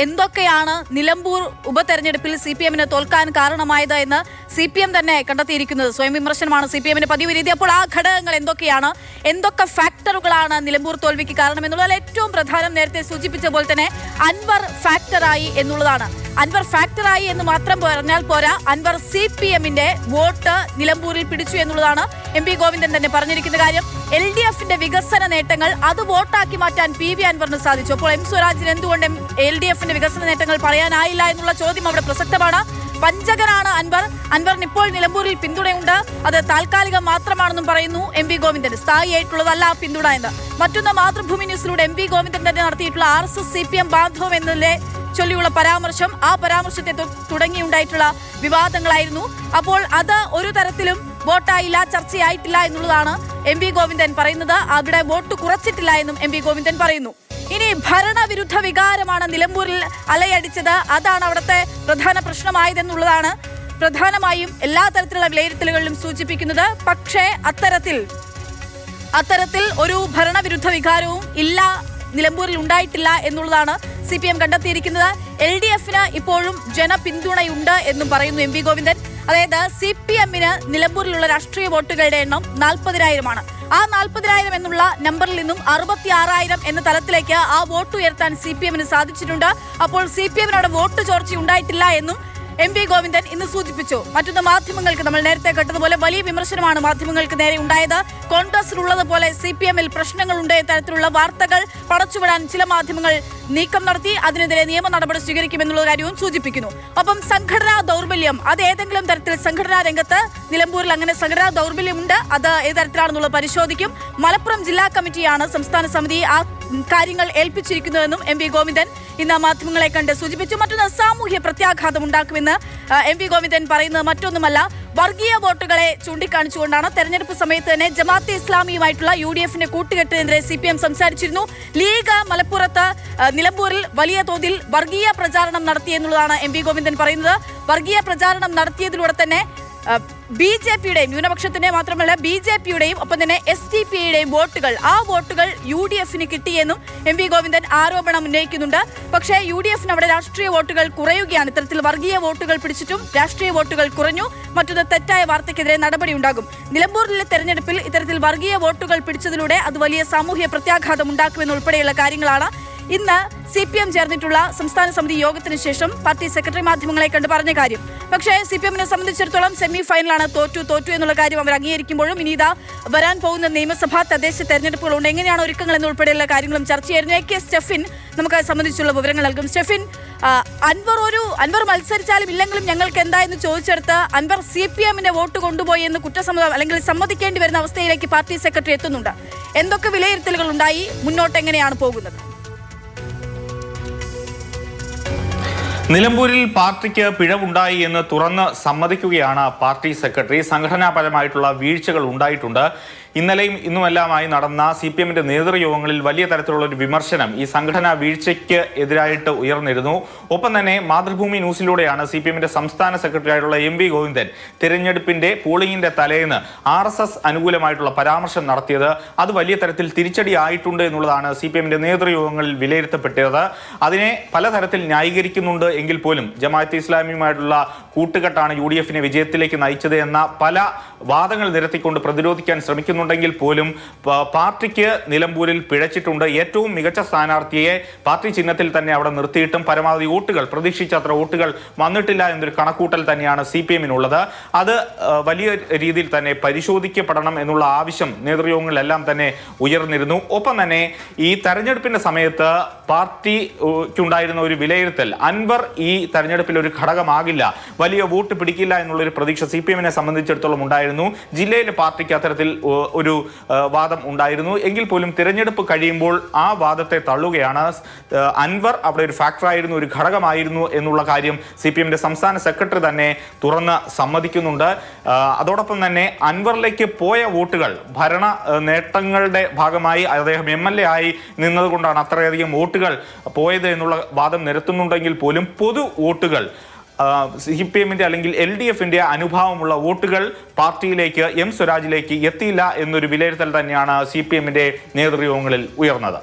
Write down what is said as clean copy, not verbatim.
എന്തൊക്കെയാണ് നിലമ്പൂർ ഉപതെരഞ്ഞെടുപ്പിൽ CPM-ന് തോൽക്കാൻ കാരണമായത് എന്ന് CPM തന്നെ കണ്ടെത്തിയിരിക്കുന്നത് സ്വയം വിമർശനമാണ് CPM-ന്റെ പതിവ് രീതി. അപ്പോൾ ആ ഘടകങ്ങൾ എന്തൊക്കെയാണ്, എന്തൊക്കെ ഫാക്ടറുകളാണ് നിലമ്പൂർ തോൽവിക്ക് കാരണം എന്നുള്ളതിൽ ഏറ്റവും പ്രധാനം നേരത്തെ സൂചിപ്പിച്ച പോലെ തന്നെ അൻവർ ഫാക്ടറായി എന്നുള്ളതാണ്. അൻവർ ഫാക്ടറായി എന്ന് മാത്രം പറഞ്ഞാൽ പോരാ, അൻവർ CPM-ന്റെ വോട്ട് നിലമ്പൂരിൽ പിടിച്ചു എന്നുള്ളതാണ് MP ഗോവിന്ദൻ തന്നെ പറഞ്ഞിരിക്കുന്ന കാര്യം. LDF-ന്റെ വികസന നേട്ടങ്ങൾ അത് വോട്ടാക്കി മാറ്റാൻ PV അൻവറിന് സാധിച്ചു. അപ്പോൾ M സ്വരാജിന് എന്തുകൊണ്ട് LDF-ന്റെ വികസന നേട്ടങ്ങൾ പറയാനായില്ല എന്നുള്ള ചോദ്യം അവിടെ പ്രസക്തമാണ്. പഞ്ചകനാണ് അൻവർ. അൻവറിന് ഇപ്പോൾ നിലമ്പൂരിൽ പിന്തുണയുണ്ട്, അത് താൽക്കാലികം മാത്രമാണെന്നും പറയുന്നു MP ഗോവിന്ദൻ. സ്ഥായിയായിട്ടുള്ളതല്ല പിന്തുണ എന്ന്. മറ്റൊന്ന്, മാതൃഭൂമി ന്യൂസിലൂടെ MP ഗോവിന്ദൻ തന്നെ നടത്തിയിട്ടുള്ള RSS CPM ബാന്ധവം എന്നതിലെ ചൊല്ലിയുള്ള പരാമർശം, ആ പരാമർശത്തെ തുടങ്ങിയുണ്ടായിട്ടുള്ള വിവാദങ്ങളായിരുന്നു. അപ്പോൾ അത് ഒരു തരത്തിലും വോട്ടായില്ല, ചർച്ചയായിട്ടില്ല എന്നുള്ളതാണ് MP ഗോവിന്ദൻ പറയുന്നത്. അവിടെ വോട്ട് കുറച്ചിട്ടില്ല എന്നും MP ഗോവിന്ദൻ പറയുന്നു. ഇനി ഭരണവിരുദ്ധ വികാരമാണ് നിലമ്പൂരിൽ അലയടിച്ചത്, അതാണ് അവിടുത്തെ പ്രധാന പ്രശ്നമായതെന്നുള്ളതാണ് പ്രധാനമായും എല്ലാ തരത്തിലുള്ള വിലയിരുത്തലുകളിലും സൂചിപ്പിക്കുന്നത്. പക്ഷേ അത്തരത്തിൽ ഒരു ഭരണവിരുദ്ധ വികാരവും ഇല്ല, നിലമ്പൂരിൽ ഉണ്ടായിട്ടില്ല എന്നുള്ളതാണ് CPM കണ്ടെത്തിയിരിക്കുന്നത്. LDF-ന് ഇപ്പോഴും ജനപിന്തുണയുണ്ട് എന്നും പറയുന്നു MP ഗോവിന്ദൻ. അതായത് CPM-ന് നിലമ്പൂരിലുള്ള രാഷ്ട്രീയ വോട്ടുകളുടെ എണ്ണം 40,000-ആണ്. ആ 40,000 എന്നുള്ള നമ്പറിൽ നിന്നും 66,000 എന്ന തലത്തിലേക്ക് ആ വോട്ട് ഉയർത്താൻ CPM-ന് സാധിച്ചിട്ടുണ്ട്. അപ്പോൾ CPM-നോട് വോട്ട് ചോർച്ച ഉണ്ടായിട്ടില്ല എന്നും MP ഗോവിന്ദൻ ഇന്ന് സൂചിപ്പിച്ചു. മറ്റൊന്ന്, മാധ്യമങ്ങൾക്ക് നമ്മൾ നേരത്തെ കേട്ടതുപോലെ വലിയ വിമർശനമാണ് മാധ്യമങ്ങൾക്ക് നേരെ ഉണ്ടായത്. കോൺഗ്രസിലുള്ളതുപോലെ CPM-ൽ പ്രശ്നങ്ങളുണ്ട് തരത്തിലുള്ള വാർത്തകൾ പടച്ചുവിടാൻ ചില മാധ്യമങ്ങൾ നീക്കം നടത്തി. അതിനെതിരെ നിയമ നടപടി സ്വീകരിക്കുമെന്നുള്ള കാര്യവും സൂചിപ്പിക്കുന്നു. ഒപ്പം സംഘടനാ ദൗർബല്യം, അത് ഏതെങ്കിലും തരത്തിൽ സംഘടനാ രംഗത്ത് നിലമ്പൂരിൽ അങ്ങനെ സംഘടനാ ദൗർബല്യമുണ്ട്, അത് ഏത് തരത്തിലാണെന്നുള്ളത് പരിശോധിക്കും. മലപ്പുറം ജില്ലാ കമ്മിറ്റിയാണ് സംസ്ഥാന സമിതി ആ കാര്യങ്ങൾ ഏൽപ്പിച്ചിരിക്കുന്നതെന്നും MP ഗോവിന്ദൻ ഇന്ന് മാധ്യമങ്ങളെ കണ്ട് സൂചിപ്പിച്ചു. മറ്റൊന്ന്, സാമൂഹ്യ പ്രത്യാഘാതം ഉണ്ടാക്കുമെന്ന് MP ഗോവിന്ദൻ പറയുന്നത് മറ്റൊന്നുമല്ല, വർഗീയ വോട്ടുകളെ ചൂണ്ടിക്കാണിച്ചുകൊണ്ടാണ്. തെരഞ്ഞെടുപ്പ് സമയത്ത് തന്നെ ജമാഅത്തെ ഇസ്ലാമിയുമായിട്ടുള്ള UDF-ന്റെ കൂട്ടുകെട്ടിനെതിരെ CPM സംസാരിച്ചിരുന്നു. ലീഗ് മലപ്പുറത്ത് നിലമ്പൂരിൽ വലിയ തോതിൽ വർഗീയ പ്രചാരണം നടത്തിയെന്നുള്ളതാണ് MP ഗോവിന്ദൻ പറയുന്നത്. വർഗീയ പ്രചാരണം നടത്തിയതിലൂടെ തന്നെ BJP-യുടെയും ന്യൂനപക്ഷത്തിന്റെ മാത്രമല്ല BJP-യുടെയും ഒപ്പം തന്നെ SDPI-യുടെയും വോട്ടുകൾ, ആ വോട്ടുകൾ UDF-ന് കിട്ടിയെന്നും MP ഗോവിന്ദൻ ആരോപണം ഉന്നയിക്കുന്നുണ്ട്. പക്ഷേ UDF-ന് അവിടെ രാഷ്ട്രീയ വോട്ടുകൾ കുറയുകയാണ്. ഇത്തരത്തിൽ വർഗീയ വോട്ടുകൾ പിടിച്ചിട്ടും രാഷ്ട്രീയ വോട്ടുകൾ കുറഞ്ഞു. മറ്റൊന്ന്, തെറ്റായ വാർത്തയ്ക്കെതിരെ നടപടി ഉണ്ടാകും. നിലമ്പൂരിലെ തെരഞ്ഞെടുപ്പിൽ ഇത്തരത്തിൽ വർഗീയ വോട്ടുകൾ പിടിച്ചതിലൂടെ അത് വലിയ സാമൂഹ്യ പ്രത്യാഘാതം ഉണ്ടാക്കുമെന്നുൾപ്പെടെയുള്ള കാര്യങ്ങളാണ് ഇന്ന് CPM ചേർന്നിട്ടുള്ള സംസ്ഥാന സമിതി യോഗത്തിന് ശേഷം പാർട്ടി സെക്രട്ടറി മാധ്യമങ്ങളെ കണ്ട് പറഞ്ഞ കാര്യം. പക്ഷേ CPM-നെ സംബന്ധിച്ചിടത്തോളം സെമി ഫൈനലാണ്, തോറ്റു എന്നുള്ള കാര്യം അവർ അംഗീകരിക്കുമ്പോഴും ഇനി ഇതാ വരാൻ പോകുന്ന നിയമസഭാ തദ്ദേശ തെരഞ്ഞെടുപ്പുകളുണ്ട്, എങ്ങനെയാണ് ഒരുക്കങ്ങൾ എന്നുൾപ്പെടെയുള്ള കാര്യങ്ങളും ചർച്ചയായിരുന്നു. AK സ്റ്റെഫിൻ നമുക്ക് സംബന്ധിച്ചുള്ള വിവരങ്ങൾ നൽകും. സ്റ്റെഫിൻ, അൻവർ മത്സരിച്ചാലും ഇല്ലെങ്കിലും ഞങ്ങൾക്ക് എന്തായെന്ന് ചോദിച്ചെടുത്ത് അൻവർ CPM-ന്റെ വോട്ട് കൊണ്ടുപോയി എന്ന് കുറ്റസമ്മതം അല്ലെങ്കിൽ സമ്മതിക്കേണ്ടി വരുന്ന അവസ്ഥയിലേക്ക് പാർട്ടി സെക്രട്ടറി എത്തുന്നുണ്ട്. എന്തൊക്കെ വിലയിരുത്തലുകൾ ഉണ്ടായി, മുന്നോട്ട് എങ്ങനെയാണ് പോകുന്നത്? നിലമ്പൂരിൽ പാർട്ടിക്ക് പിഴവുണ്ടായി എന്ന് തുറന്ന് സമ്മതിക്കുകയാണ് പാർട്ടി സെക്രട്ടറി. സംഘടനാപരമായിട്ടുള്ള വീഴ്ചകൾ ഉണ്ടായിട്ടുണ്ട്. ഇന്നലെയും ഇന്നുമെല്ലാമായി നടന്ന CPM-ന്റെ നേതൃയോഗങ്ങളിൽ വലിയ തരത്തിലുള്ള ഒരു വിമർശനം ഈ സംഘടനാ വീഴ്ചയ്ക്ക് എതിരായിട്ട് ഉയർന്നിരുന്നു. ഒപ്പം തന്നെ മാതൃഭൂമി ന്യൂസിലൂടെയാണ് CPM-ന്റെ സംസ്ഥാന സെക്രട്ടറി ആയിട്ടുള്ള MP ഗോവിന്ദൻ തിരഞ്ഞെടുപ്പിന്റെ പോളിംഗിന്റെ തലേന്ന് RSS അനുകൂലമായിട്ടുള്ള പരാമർശം നടത്തിയത്. അത് വലിയ തരത്തിൽ തിരിച്ചടി ആയിട്ടുണ്ട് എന്നുള്ളതാണ് CPM-ന്റെ നേതൃയോഗങ്ങളിൽ വിലയിരുത്തപ്പെട്ടത്. അതിനെ പലതരത്തിൽ ന്യായീകരിക്കുന്നുണ്ട് എങ്കിൽ പോലും ജമാഅത്തെ ഇസ്ലാമിയുമായിട്ടുള്ള കൂട്ടുകെട്ടാണ് UDF-നെ വിജയത്തിലേക്ക് നയിച്ചത് എന്ന പല വാദങ്ങൾ നിരത്തിക്കൊണ്ട് പ്രതിരോധിക്കാൻ ശ്രമിക്കുന്നുണ്ടെങ്കിൽ പോലും പാർട്ടിക്ക് നിലമ്പൂരിൽ പിഴച്ചിട്ടുണ്ട്. ഏറ്റവും മികച്ച സ്ഥാനാർത്ഥിയെ പാർട്ടി ചിഹ്നത്തിൽ തന്നെ അവിടെ നിർത്തിയിട്ടും പരമാവധി വോട്ടുകൾ, പ്രതീക്ഷിച്ചത്ര വോട്ടുകൾ വന്നിട്ടില്ല എന്നൊരു കണക്കൂട്ടൽ തന്നെയാണ് CPM-നുള്ളത്. അത് വലിയ രീതിയിൽ തന്നെ പരിശോധിക്കപ്പെടണം എന്നുള്ള ആവശ്യം നേതൃയോഗങ്ങളിലെല്ലാം തന്നെ ഉയർന്നിരുന്നു. ഒപ്പം തന്നെ ഈ തെരഞ്ഞെടുപ്പിന്റെ സമയത്ത് പാർട്ടിക്കുണ്ടായിരുന്ന ഒരു വിലയിരുത്തൽ, അൻവർ ഈ തെരഞ്ഞെടുപ്പിൽ ഒരു ഘടകമാകില്ല, വലിയ വോട്ട് പിടിക്കില്ല എന്നുള്ളൊരു പ്രതീക്ഷ CPM-നെ സംബന്ധിച്ചിടത്തോളം ഉണ്ടായിരുന്നു. ജില്ലയിലെ പാർട്ടിക്ക് അത്തരത്തിൽ ഒരു വാദം ഉണ്ടായിരുന്നു. എങ്കിൽ പോലും തിരഞ്ഞെടുപ്പ് കഴിയുമ്പോൾ ആ വാദത്തെ തള്ളുകയാണ്. അൻവർ അവിടെ ഒരു ഫാക്ടറായിരുന്നു, ഒരു ഘടകമായിരുന്നു എന്നുള്ള കാര്യം CPM-ന്റെ സംസ്ഥാന സെക്രട്ടറി തന്നെ തുറന്ന് സമ്മതിക്കുന്നുണ്ട്. അതോടൊപ്പം തന്നെ അൻവറിലേക്ക് പോയ വോട്ടുകൾ ഭരണ നേട്ടങ്ങളുടെ ഭാഗമായി അദ്ദേഹം MLA ആയി നിന്നതുകൊണ്ടാണ് അത്രയധികം വോട്ടുകൾ പോയത് എന്നുള്ള വാദം നിരത്തുന്നുണ്ടെങ്കിൽ പോലും പൊതു വോട്ടുകൾ CPM-ന്റെ അല്ലെങ്കിൽ LDF-ന്റെ അനുഭാവമുള്ള വോട്ടുകൾ പാർട്ടിയിലേക്ക് M സ്വരാജിലേക്ക് എത്തിയില്ല എന്നൊരു വിലയിരുത്തൽ തന്നെയാണ് CPM-ന്റെ നേതൃയോഗങ്ങളിൽ ഉയർന്നത്.